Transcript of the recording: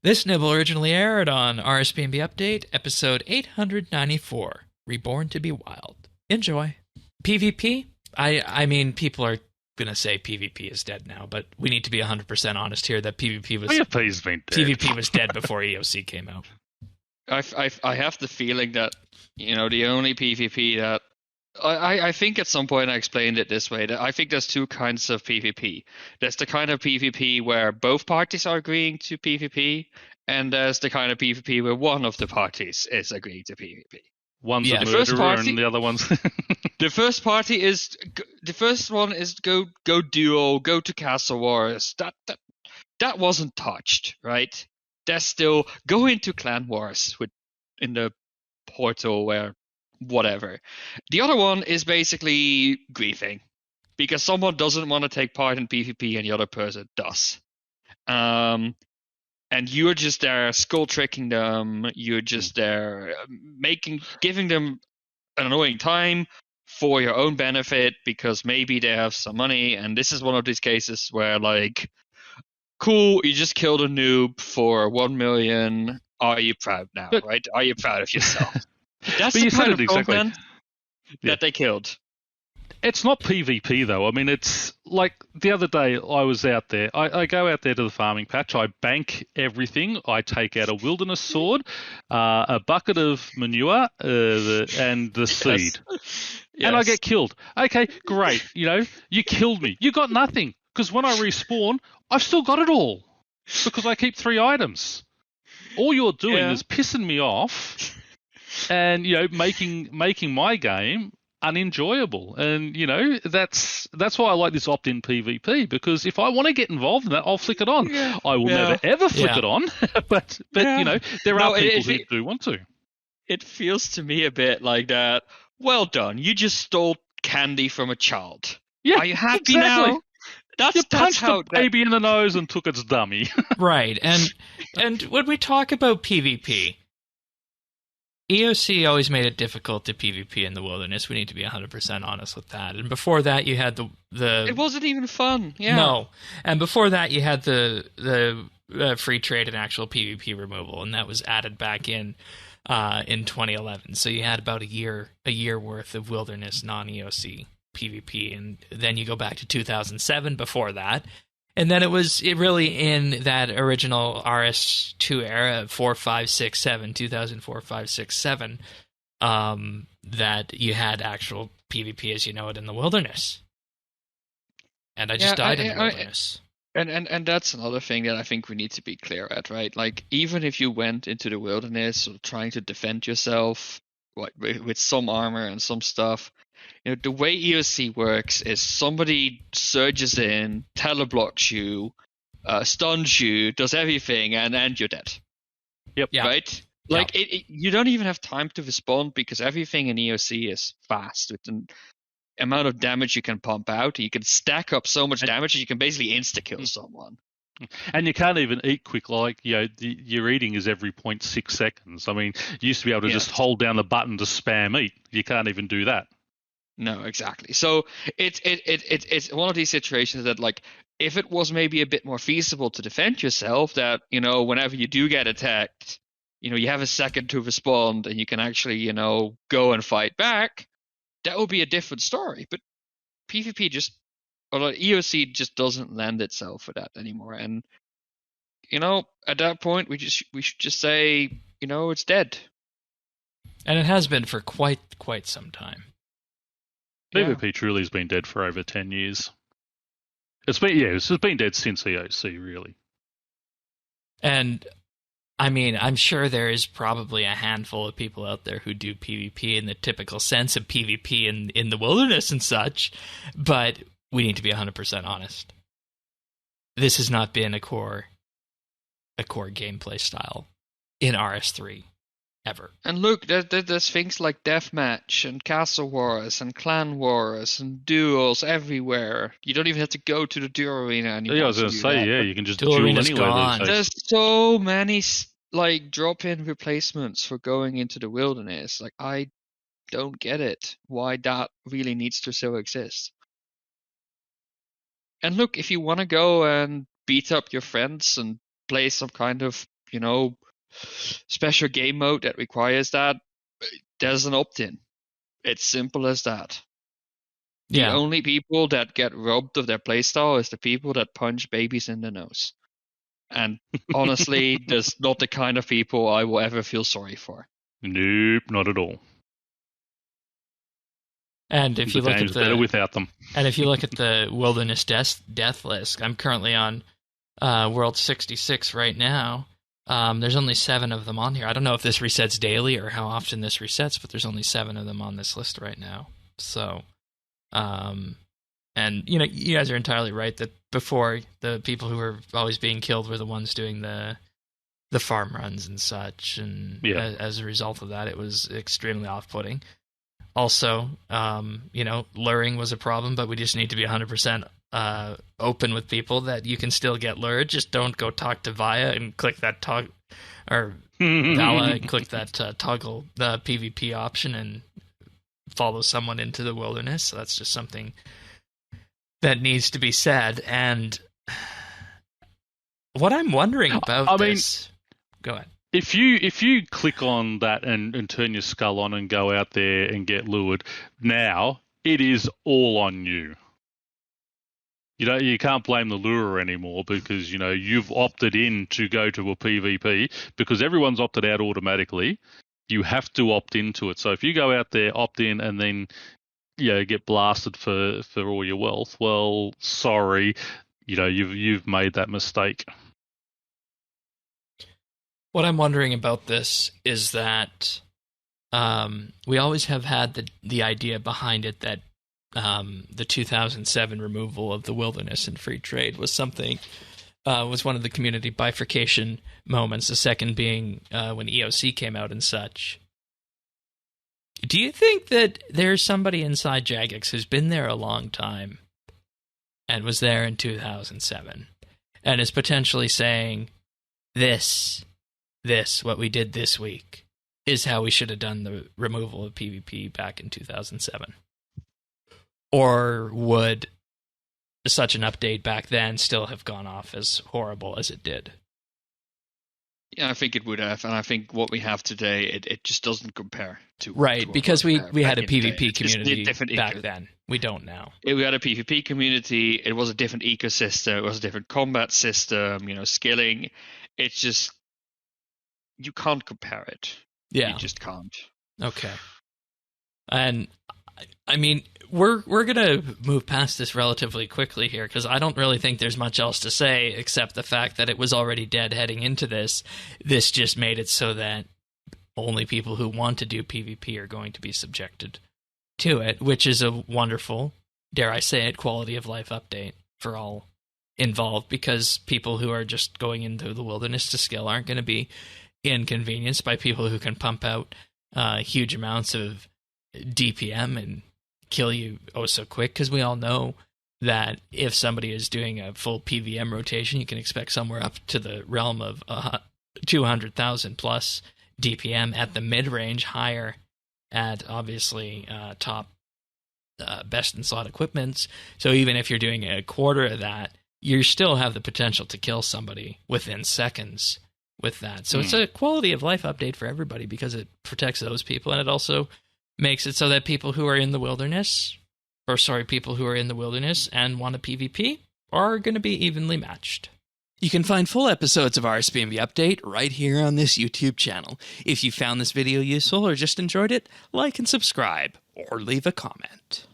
This nibble originally aired on RSBANDB Update, episode 894, Reborn to be Wild. Enjoy. PvP? I mean, people are going to say PvP is dead now, but we need to be 100% honest here that PvP's been dead. PvP was dead before EOC came out. I have the feeling that, the only PvP that... I think at some point I explained it this way, that I think there's two kinds of PvP. There's the kind of PvP where both parties are agreeing to PvP, and there's the kind of PvP where one of the parties is agreeing to PvP. One's a murderer and the other one's... The first one is go duo, go to Castle Wars. That wasn't touched, right? That's still go into Clan Wars in the portal where whatever. The other one is basically griefing because someone doesn't want to take part in PvP and the other person does. And you're just there skull tricking them. You're just there giving them an annoying time for your own benefit because maybe they have some money. And this is one of these cases where, like, cool, you just killed a noob for 1 million. Are you proud now, right? Are you proud of yourself? That's the kind of content that they killed. It's not PvP, though. I mean, it's like the other day I was out there. I go out there to the farming patch. I bank everything. I take out a wilderness sword, a bucket of manure, and the seed. Yes. And I get killed. Okay, great. You killed me. You got nothing. Because when I respawn, I've still got it all. Because I keep 3 items. All you're doing is pissing me off and, making my game unenjoyable. And, that's why I like this opt-in PvP, because if I want to get involved in that, I'll flick it on. Yeah. I will never, ever flick it on. but there are people who do want to. It feels to me a bit like that. Well done. You just stole candy from a child. Yeah, are you happy exactly. now? You punched a baby in the nose and took its dummy. Right. And when we talk about PvP, EOC always made it difficult to PvP in the wilderness. We need to be 100% honest with that. And before that, you had the It wasn't even fun. Yeah. No. And before that, you had the free trade and actual PvP removal, and that was added back in 2011. So you had about a year worth of wilderness non-EOC PvP, and then you go back to 2007 before that. And then it really in that original RS2 era, 4, 5, 6, 7, 2004, 5, 6, 7, that you had actual PvP as you know it in the wilderness. And I just died in the wilderness. And that's another thing that I think we need to be clear at, right? Like, even if you went into the wilderness or trying to defend yourself with some armor and some stuff, the way EOC works is somebody surges in, teleblocks you, stuns you, does everything, and you're dead. Yep. Yeah. Right? Like, you don't even have time to respond because everything in EOC is fast. With the amount of damage you can pump out, you can stack up so much damage that you can basically insta-kill someone. And you can't even eat quick, like, your eating is every 0.6 seconds. I mean, you used to be able to just hold down the button to spam eat. You can't even do that. No, exactly. So it's one of these situations that, like, if it was maybe a bit more feasible to defend yourself, that, whenever you do get attacked, you have a second to respond and you can actually, go and fight back, that would be a different story. But PvP EOC just doesn't lend itself for that anymore. And, at that point, we should just say, it's dead. And it has been for quite some time. PvP truly has been dead for over 10 years. It's been dead since EOC, really. And, I mean, I'm sure there is probably a handful of people out there who do PvP in the typical sense of PvP in the wilderness and such, but we need to be 100% honest. This has not been a core gameplay style in RS3. Ever. And look, there's things like deathmatch and castle wars and clan wars and duels everywhere. You don't even have to go to the duel arena anymore. Yeah, I was going to say, you can just duel arena's anywhere. Gone. There's so many drop-in replacements for going into the wilderness. Like, I don't get it. Why that really needs to still exist. And look, if you want to go and beat up your friends and play some kind of special game mode that requires that, there's an opt-in. It's simple as that. The only people that get robbed of their playstyle is the people that punch babies in the nose. And honestly, there's not the kind of people I will ever feel sorry for. Nope, not at all. And if you look at better without them. And if you look at the Wilderness death list, I'm currently on World 66 right now. There's only 7 of them on here. I don't know if this resets daily or how often this resets, but there's only 7 of them on this list right now. So, and you guys are entirely right that before, the people who were always being killed were the ones doing the farm runs and such, and as a result of that, it was extremely off-putting. Also, luring was a problem, but we just need to be 100% open with people that you can still get lured. Just don't go talk to Via and click that toggle, or Vala and click that toggle the PvP option and follow someone into the wilderness. So that's just something that needs to be said. And what I'm wondering about go ahead. If you click on that and turn your skull on and go out there and get lured, now it is all on you. You can't blame the lurer anymore because you've opted in to go to a PvP because everyone's opted out automatically. You have to opt into it. So if you go out there, opt in, and then get blasted for all your wealth, well, sorry, you've made that mistake. What I'm wondering about this is that we always have had the idea behind it that the 2007 removal of the wilderness and free trade was was one of the community bifurcation moments, the second being when EOC came out and such. Do you think that there's somebody inside Jagex who's been there a long time and was there in 2007 and is potentially saying, this, what we did this week, is how we should have done the removal of PvP back in 2007? Or would such an update back then still have gone off as horrible as it did? Yeah, I think it would have, and I think what we have today, it just doesn't compare to... Right, because we had a PvP community back then. We don't now. We had a PvP community, it was a different ecosystem, it was a different combat system, skilling. It's just... You can't compare it. Yeah. You just can't. Okay. And, I mean, we're going to move past this relatively quickly here, because I don't really think there's much else to say, except the fact that it was already dead heading into this. This just made it so that only people who want to do PvP are going to be subjected to it, which is a wonderful, dare I say it, quality of life update for all involved, because people who are just going into the wilderness to skill aren't going to be inconvenienced by people who can pump out huge amounts of DPM and kill you so quick, because we all know that if somebody is doing a full PVM rotation, you can expect somewhere up to the realm of 200,000 plus DPM at the mid-range, higher at obviously top best in slot equipments. So even if you're doing a quarter of that, you still have the potential to kill somebody within seconds with that. So it's a quality of life update for everybody, because it protects those people, and it also makes it so that people who are in the wilderness, people who are in the wilderness and want a PvP are going to be evenly matched. You can find full episodes of RSBANDB Update right here on this YouTube channel. If you found this video useful or just enjoyed it, like and subscribe, or leave a comment.